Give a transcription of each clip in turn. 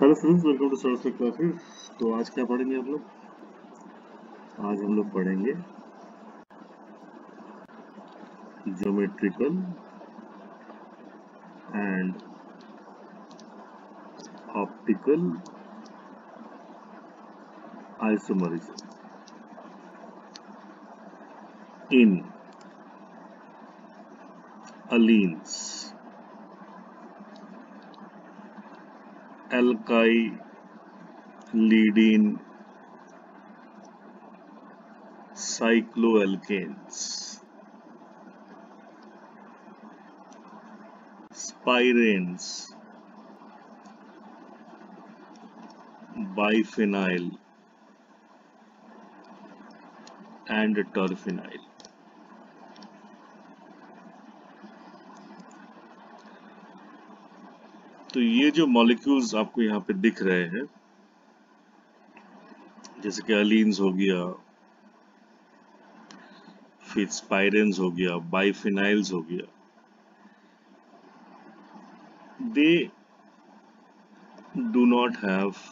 Hello friends, welcome to Saraswati classes. तो आज क्या पढ़ेंगे हम लोग? आज हम लोग पढ़ेंगे geometrical and optical isomerism in allenes, alkylidene cycloalkanes, spiranes, biphenyl and terphenyl. तो ये जो मॉलिक्यूल्स आपको यहाँ पे दिख रहे हैं, जैसे कि अलीन्स हो गया, फिर स्पाइरेन्स हो गया, बाइफेनाइल्स हो गया, they do not have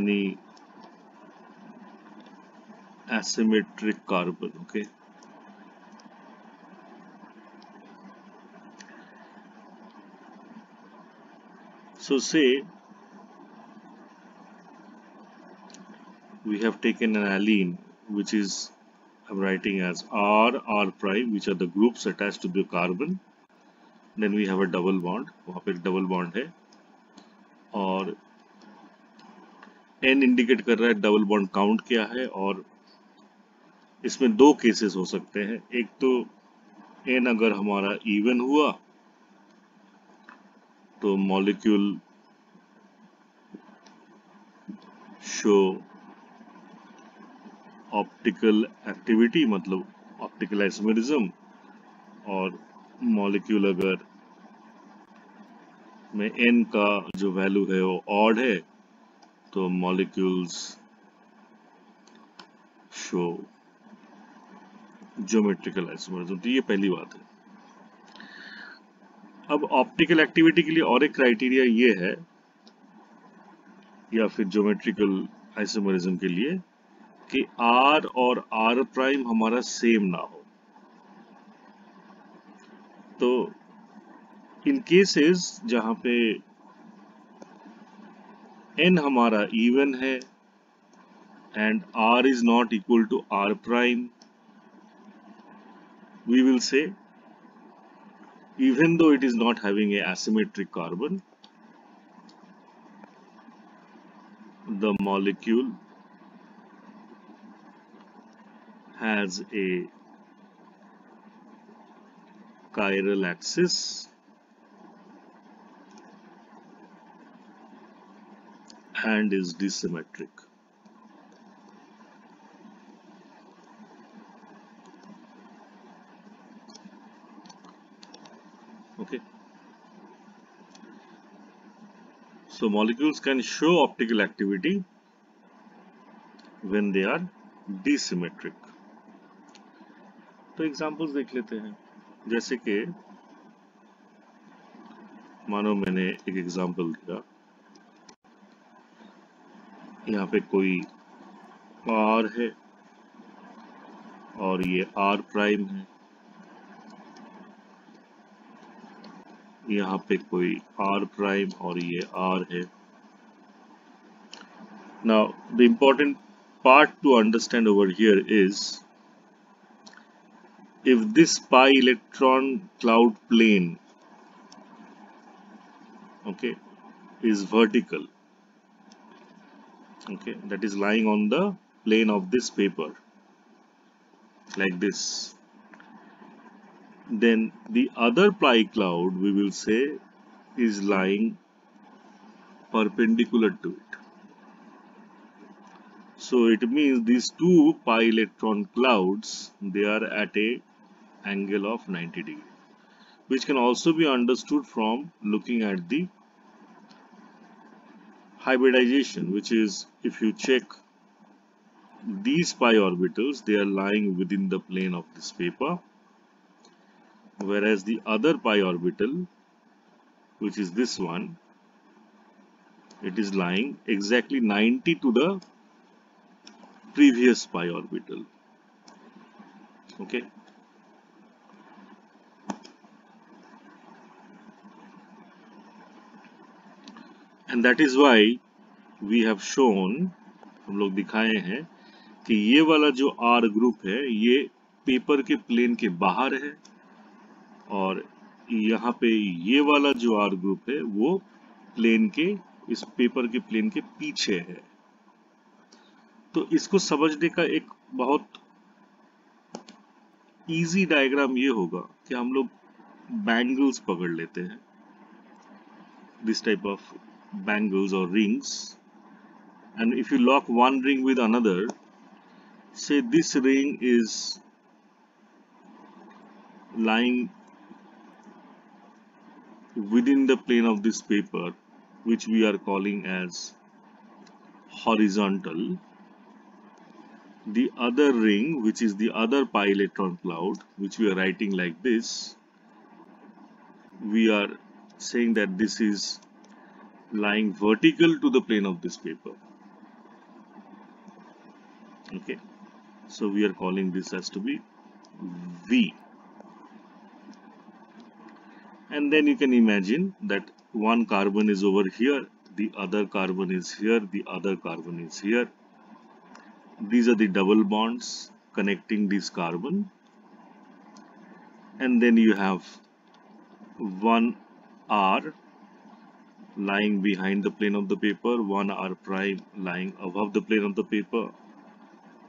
any asymmetric carbon. Okay, so say we have taken an alene which is, I'm writing as R prime, which are the groups attached to the carbon. Then we have a double bond, वहाँ पे एक double bond है, और N indicate कर रहा है double bond count क्या है। और इसमें दो केसेस हो सकते हैं, एक तो N अगर हमारा इवन हुआ तो मॉलिक्यूल शो ऑप्टिकल एक्टिविटी, मतलब ऑप्टिकल आइसोमेरिज्म, और मॉलिक्यूल अगर में n का जो वैल्यू है वो ऑड है तो मॉलिक्यूल्स शो ज्योमेट्रिकल आइसोमेरिज्म। तो ये पहली बात है। अब ऑप्टिकल एक्टिविटी के लिए और एक क्राइटेरिया ये है, या फिर ज्योमेट्रिकल आइसोमेरिज्म के लिए, कि R और R प्राइम हमारा सेम ना हो। तो इन केसेस जहां पे n हमारा इवन है and R is not equal to R prime, we will say even though it is not having a asymmetric carbon, the molecule has a chiral axis and is dissymmetric. Okay. So molecules can show optical activity when they are dissymmetric. तो examples देख लेते हैं। जैसे कि मानो मैंने एक example दिया, यहाँ पे कोई R है और ये R प्राइम है, यहाँ पे कोई R प्राइम और ये R है। Now the important part to understand over here is, if this pi electron cloud plane, okay, is vertical, okay, that is lying on the plane of this paper like this, then the other pi cloud, we will say, is lying perpendicular to it. So it means these two pi electron clouds, they are at a angle of 90 degree, which can also be understood from looking at the hybridization, which is, if you check these pi orbitals, they are lying within the plane of this paper, whereas the other pi orbital, which is this one, it is lying exactly 90 to the previous pi orbital. Okay. And that is why we have shown, हम लोग दिखाए हैं कि ये वाला जो R group है ये पेपर के प्लेन के बाहर है, और यहाँ पे ये वाला जो R ग्रुप है वो प्लेन के, इस पेपर के प्लेन के पीछे है। तो इसको समझने का एक बहुत इजी डायग्राम ये होगा कि हम लोग बैंगल्स पकड़ लेते हैं, दिस टाइप ऑफ बैंगल्स और rings, and if you lock one ring with another, say this ring is lying within the plane of this paper, which we are calling as horizontal. The other ring, which is the other pi electron cloud, which we are writing like this, we are saying that this is lying vertical to the plane of this paper. Okay, so we are calling this as to be V. And then you can imagine that one carbon is over here, the other carbon is here, the other carbon is here. These are the double bonds connecting this carbon, and then you have one R lying behind the plane of the paper, one R prime lying above the plane of the paper,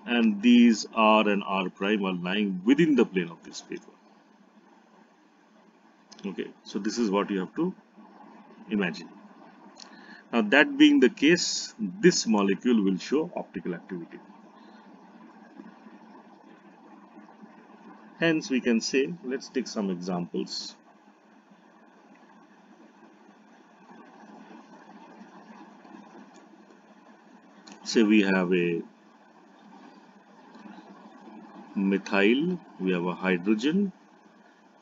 and these R and R prime are lying within the plane of this paper. Okay, so this is what you have to imagine. Now that being the case, this molecule will show optical activity. Hence we can say, let's take some examples. Say we have a methyl, we have a hydrogen,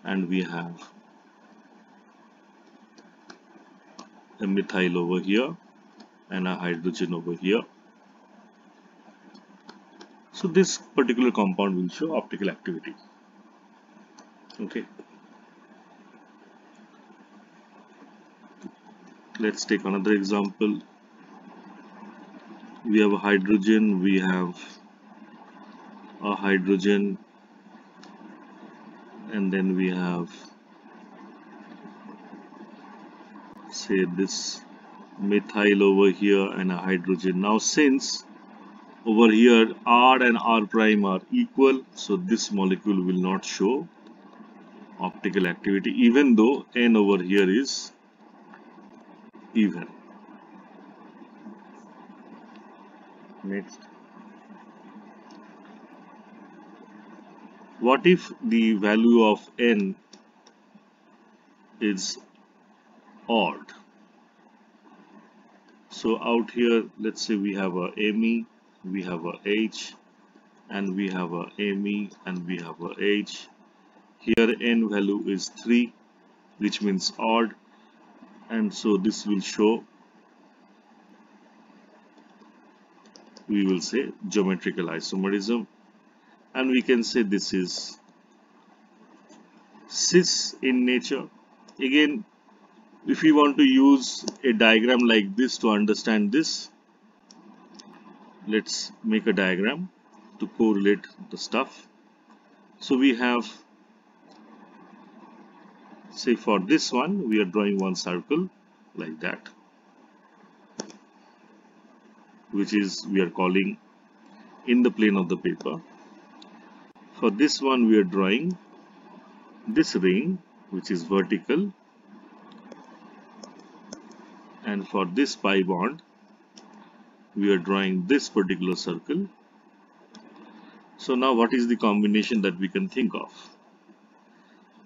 and we have a methyl over here and a hydrogen over here. So this particular compound will show optical activity. Okay. Let's take another example. We have a hydrogen, we have a hydrogen, and then we have, say, this methyl over here and a hydrogen. Now since over here R and R prime are equal, so this molecule will not show optical activity, even though N over here is even. Next, what if the value of N is odd? So out here, let's say we have a Me, we have a H, and we have a Me, and we have a H. Here N value is 3, which means odd, and so this will show, we will say, geometrical isomerism, and we can say this is cis in nature. Again, if we want to use a diagram like this to understand this, let's make a diagram to correlate the stuff. So we have, say for this one, we are drawing one circle like that, which is, we are calling in the plane of the paper. For this one, we are drawing this ring, which is vertical, and for this pi bond, we are drawing this particular circle. So now what is the combination that we can think of?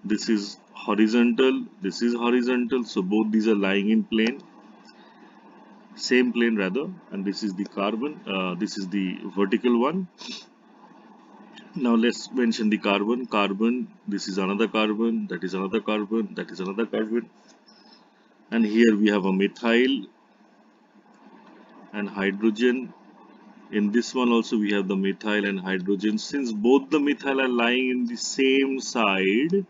This is horizontal, this is horizontal, so both these are lying in plane, same plane rather, and this is the carbon, this is the vertical one. Now let's mention the carbon. Carbon, this is another carbon, that is another carbon, that is another carbon. And here we have a methyl and hydrogen. In this one also we have the methyl and hydrogen. Since both the methyl are lying in the same side,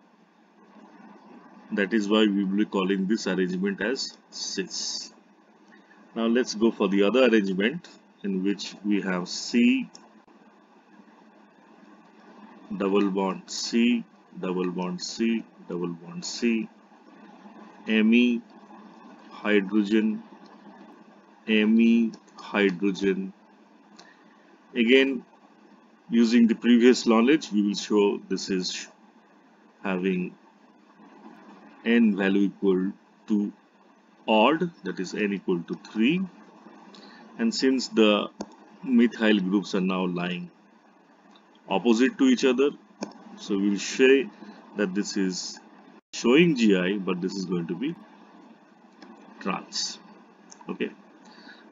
that is why we will be calling this arrangement as cis. Now let's go for the other arrangement, in which we have C, double bond C, double bond C, double bond C, Me, hydrogen, Me, hydrogen. Again, using the previous knowledge, we will show this is having n value equal to odd, that is n equal to 3. And since the methyl groups are now lying opposite to each other, so we will say that this is showing GI, but this is going to be trans. Okay,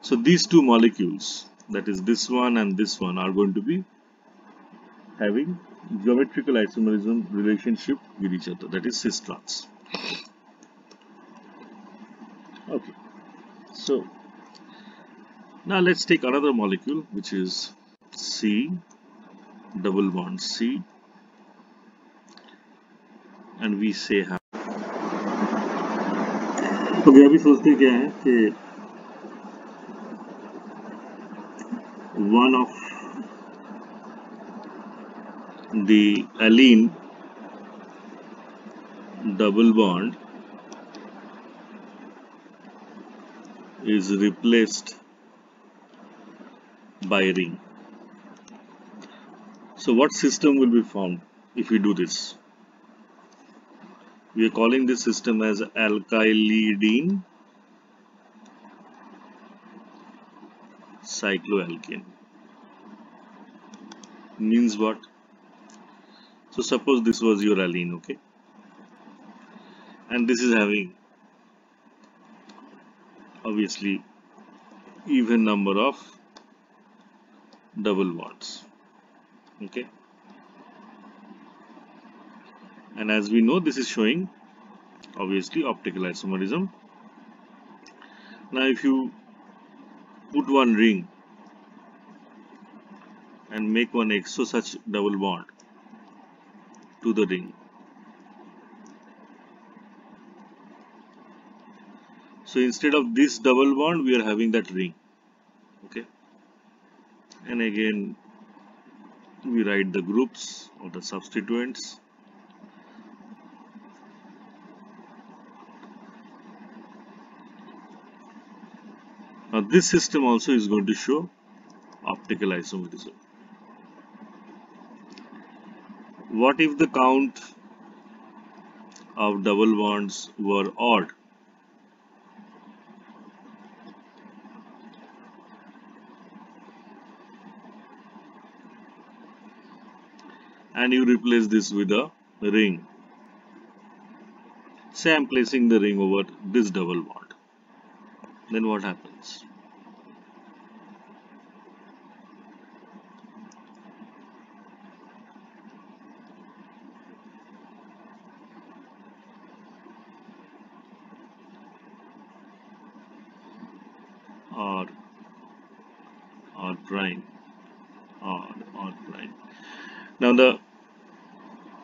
so these two molecules, that is this one and this one, are going to be having geometrical isomerism relationship with each other, that is cis trans. Okay, so now let's take another molecule, which is C, double bond C, and we say have. तो अभी सोचते क्या है कि one of the allene double bond is replaced by ring. So what system will be formed if we do this? We are calling this system as alkylidene cycloalkane. Means what? So suppose this was your allene, okay, and this is having obviously even number of double bonds, okay, and as we know, this is showing obviously optical isomerism. Now if you put one ring and make one exo such double bond to the ring, so instead of this double bond we are having that ring, okay, and again we write the groups or the substituents. Now this system also is going to show optical isomerism. What if the count of double bonds were odd? And you replace this with a ring. Say I am placing the ring over this double bond. Then what happens? R prime, R prime. Now the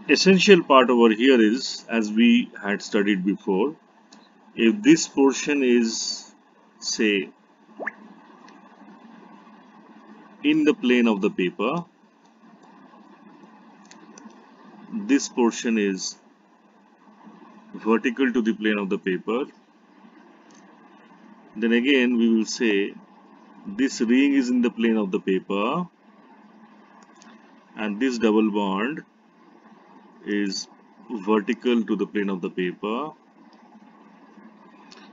essential part over here is, as we had studied before, if this portion is, say, in the plane of the paper, this portion is vertical to the plane of the paper, then again we will say this ring is in the plane of the paper and this double bond is vertical to the plane of the paper.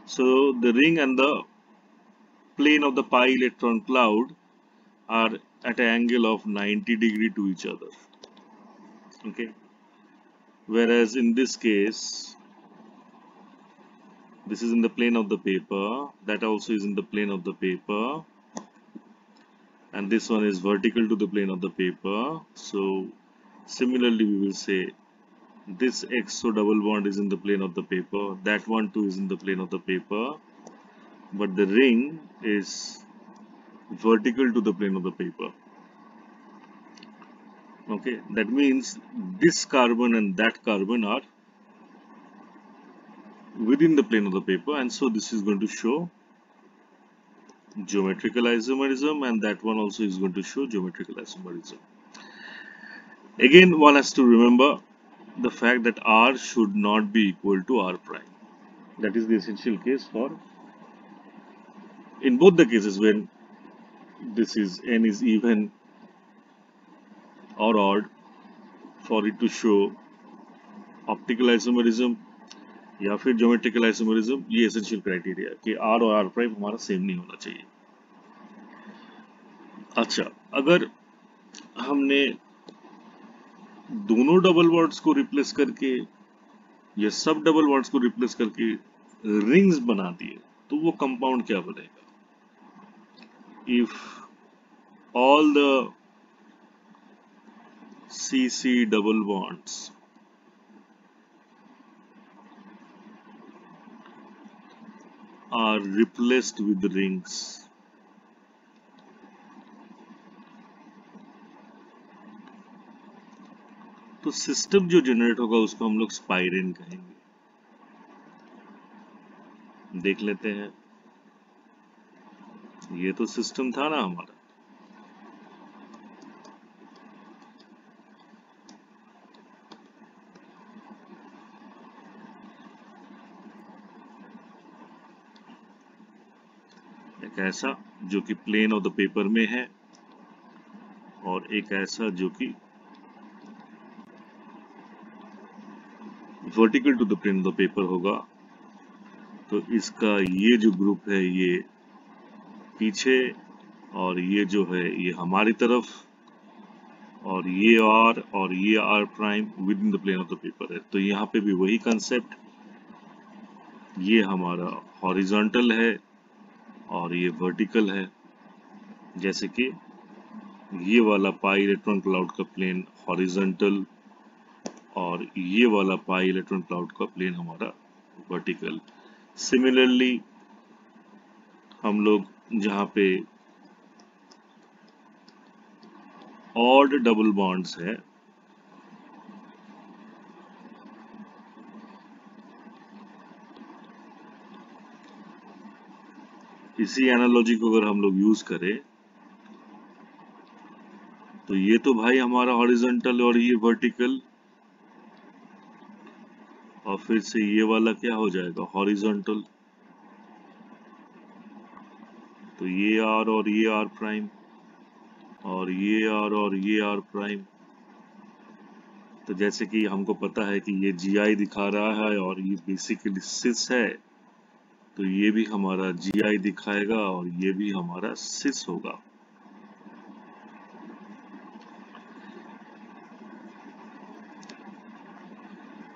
So the ring and the plane of the pi electron cloud are at an angle of 90 degree to each other, okay, whereas in this case this is in the plane of the paper, that also is in the plane of the paper, and this one is vertical to the plane of the paper. So Similarly, we will say this exo double bond is in the plane of the paper, that one too is in the plane of the paper, but the ring is vertical to the plane of the paper. Okay, that means this carbon and that carbon are within the plane of the paper, and so this is going to show geometrical isomerism, and that one also is going to show geometrical isomerism. Again, one has to remember the fact that R should not be equal to R prime. That is the essential case for, in both the cases when this is n is even or odd, for it to show optical isomerism या फिर geometrical isomerism, ये essential criteria कि are और are prime हमारा same नहीं होना चाहिए. अच्छा, अगर हमने दोनों डबल बॉन्ड्स को रिप्लेस करके या सब डबल बॉन्ड्स को रिप्लेस करके रिंग्स बना दिए तो वो कंपाउंड क्या बनेगा? If all the CC double bonds are replaced with rings, तो सिस्टम जो जनरेट होगा उसको हम लोग स्पाइरेन कहेंगे. देख लेते हैं, ये तो सिस्टम था ना हमारा. एक ऐसा जो कि प्लेन ऑफ द पेपर में है और एक ऐसा जो कि vertical to the plane of the paper होगा. तो इसका ये जो ग्रुप है ये पीछे और ये जो है ये हमारी तरफ और ये R prime within the plane of the paper है. तो यहाँ पे भी वही कंसेप्ट, ये हमारा हॉरिजॉन्टल है और ये वर्टिकल है. जैसे कि ये वाला पाई इलेक्ट्रॉन क्लाउड का प्लेन हॉरिजॉन्टल और ये वाला पाई इलेक्ट्रॉन क्लाउड का प्लेन हमारा वर्टिकल. सिमिलरली हम लोग जहाँ पे ऑड डबल बॉन्ड्स है इसी एनालॉजी को अगर हम लोग यूज करें तो ये तो भाई हमारा हॉरिजॉन्टल और ये वर्टिकल और फिर से ये वाला क्या हो जाएगा हॉरिजॉन्टल. तो ये आर और ये आर प्राइम और ये आर प्राइम. तो जैसे कि हमको पता है कि ये GI दिखा रहा है और ये बेसिकली सिस है, तो ये भी हमारा GI दिखाएगा और ये भी हमारा सिस होगा.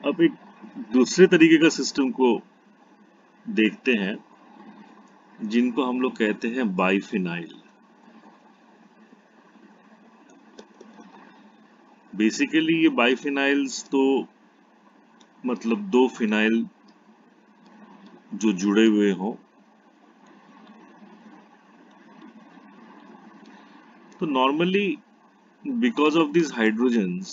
अब एक दूसरे तरीके का सिस्टम को देखते हैं जिनको हम लोग कहते हैं बाइफिनाइल. बेसिकली ये बाइफिनाइल्स तो मतलब दो फिनाइल जो जुड़े हुए हों. तो normally because of this hydrogens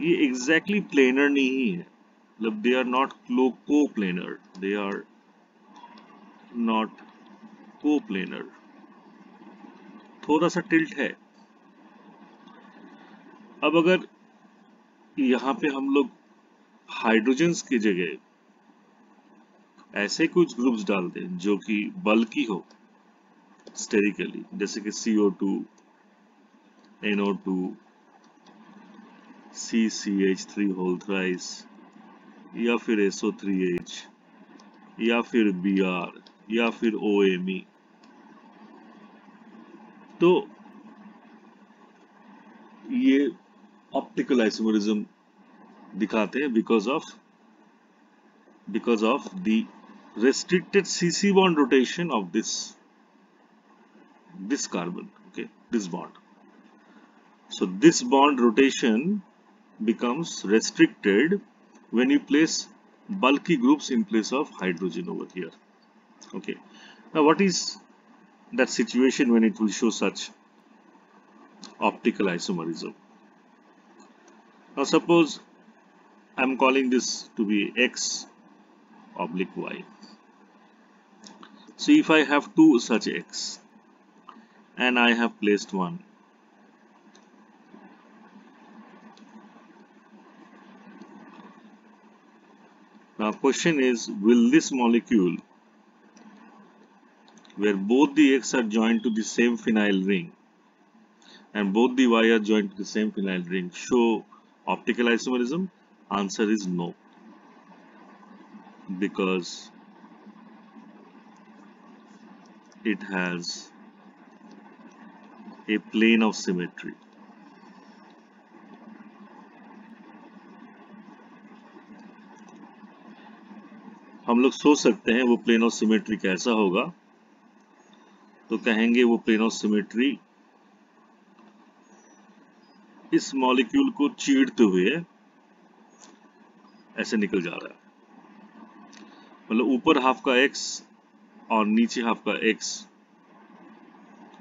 ये एग्जैक्टली प्लेनर नहीं है, मतलब they are not coplanar, they are not coplanar, थोड़ा सा टिल्ट है. अब अगर यहाँ पे हम लोग हाइड्रोजन्स की जगह ऐसे कुछ ग्रुप्स डाल दें जो कि बल्की हो स्टेरिकली, जैसे कि CO2, NO2, CCH3 whole thrice या फिर SO3H या फिर Br या फिर OMe, तो ये ऑप्टिकल आइसोमरिज्म दिखाते हैं because of the restricted CC bond rotation of this carbon, okay, this bond. So this bond rotation becomes restricted when you place bulky groups in place of hydrogen over here. Okay. Now what is that situation when it will show such optical isomerism? Now suppose I'm calling this to be X oblique Y. So if I have two such X and I have placed one, now question is, will this molecule where both the X are joined to the same phenyl ring and both the Y are joined to the same phenyl ring show optical isomerism? Answer is no, because it has a plane of symmetry. हम लोग सोच सकते हैं वो plane of symmetry कैसा होगा, तो कहेंगे वो प्लेन ऑफ सिमेट्री इस मॉलिक्यूल को चीरते हुए ऐसे निकल जा रहा है, मतलब ऊपर हाफ का x और नीचे हाफ का x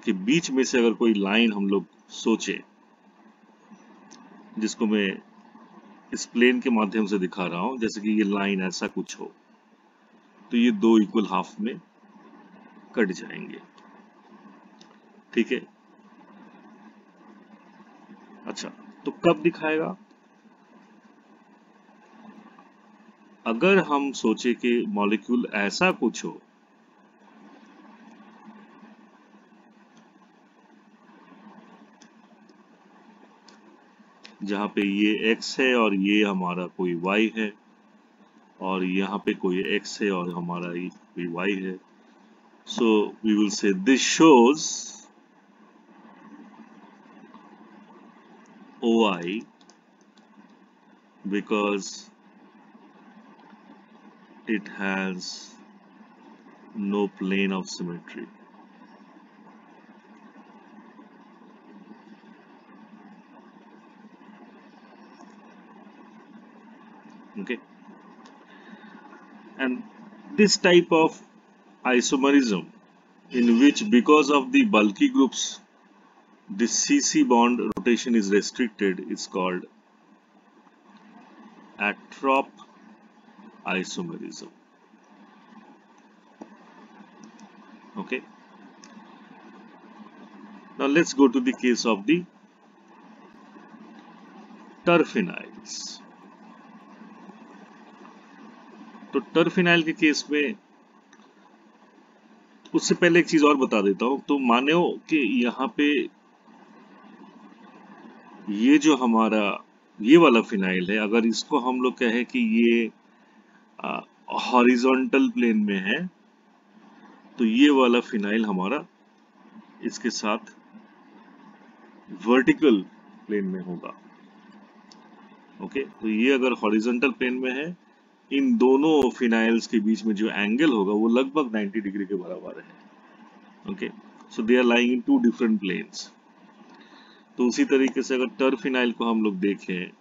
के बीच में से अगर कोई लाइन हम लोग सोचे, जिसको मैं इस प्लेन के माध्यम से दिखा रहा हूं, जैसे कि ये लाइन ऐसा कुछ हो, तो ये दो इक्वल हाफ में कट जाएंगे। ठीक है, अच्छा तो कब दिखाएगा? अगर हम सोचे कि मॉलिक्यूल ऐसा कुछ हो जहां पे ये x है और ये हमारा कोई y है, और यहाँ पे कोई x है और हमारा ये कोई y है, so we will say this shows OI because it has no plane of symmetry. Okay, and this type of isomerism, in which because of the bulky groups the CC bond rotation is restricted, is called attrop isomerism. Okay, now let's go to the case of the terphenyls. तो टर्फिनाइल के case में उससे पहले एक चीज और बता देता हूं। तो मानो कि यहाँ पे ये जो हमारा ये वाला फिनाइल है, अगर इसको हम लोग कहें कि ये हॉरिजॉन्टल प्लेन में है, तो ये वाला फिनाइल हमारा इसके साथ वर्टिकल प्लेन में होगा। ओके, तो ये अगर हॉरिजॉन्टल प्लेन में है, इन दोनों फिनाइल्स के बीच में जो एंगल होगा वो लगभग 90 डिग्री के बराबर है। Okay, so they are lying in two different planes. तो उसी तरीके से अगर टर्फिनाइल को हम लोग देखें,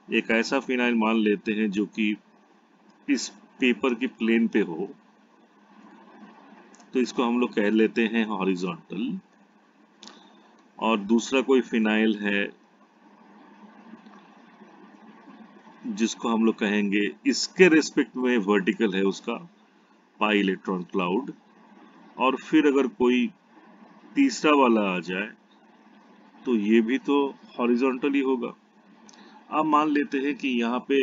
एक ऐसा फिनाइल मान लेते हैं जो कि इस पेपर के प्लेन पे हो, तो इसको हम लोग कह लेते हैं हॉरिजॉन्टल, और दूसरा कोई फिनाइल है जिसको हम लोग कहेंगे इसके रेस्पेक्ट में वर्टिकल है, उसका पाई इलेक्ट्रॉन क्लाउड, और फिर अगर कोई तीसरा वाला आ जाए तो ये भी तो हॉरिजॉन्टल ही होगा। अब मान लेते हैं कि यहाँ पे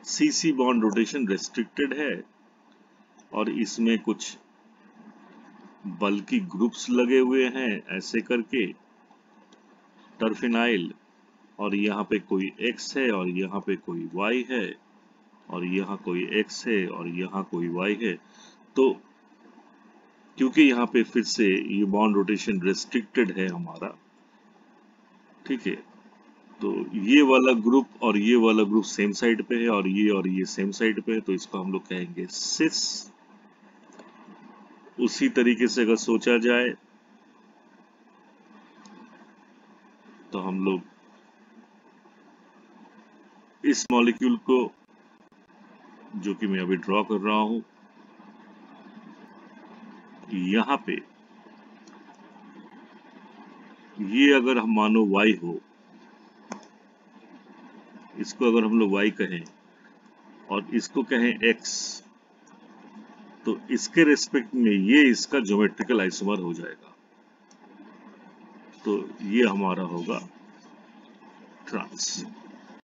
सीसी बॉन्ड रोटेशन रेस्ट्रिक्टेड है और इसमें कुछ बल्कि ग्रुप्स लगे हुए हैं ऐसे करके टर्फिनाइल, और यहाँ पे कोई X है और यहाँ पे कोई Y है, और यहाँ कोई X है और यहाँ कोई Y है। तो क्योंकि यहाँ पे फिर से ये बॉन्ड रोटेशन रेस्ट्रिक्टेड है हमारा, ठीक है, तो ये वाला ग्रुप और ये वाला ग्रुप सेम साइड पे है और ये सेम साइड पे है, तो इसको हम लोग कहेंगे सिस। उसी तरीके से अगर सोचा जाए तो हम लोग इस मॉलिक्यूल को, जो कि मैं अभी ड्रॉ कर रहा हूं, यहाँ पे ये अगर हम मानो y हो, इसको अगर हम लोग y कहें और इसको कहें x, तो इसके रेस्पेक्ट में ये इसका ज्योमेट्रिकल आइसोमर हो जाएगा। तो ये हमारा होगा ट्रांस।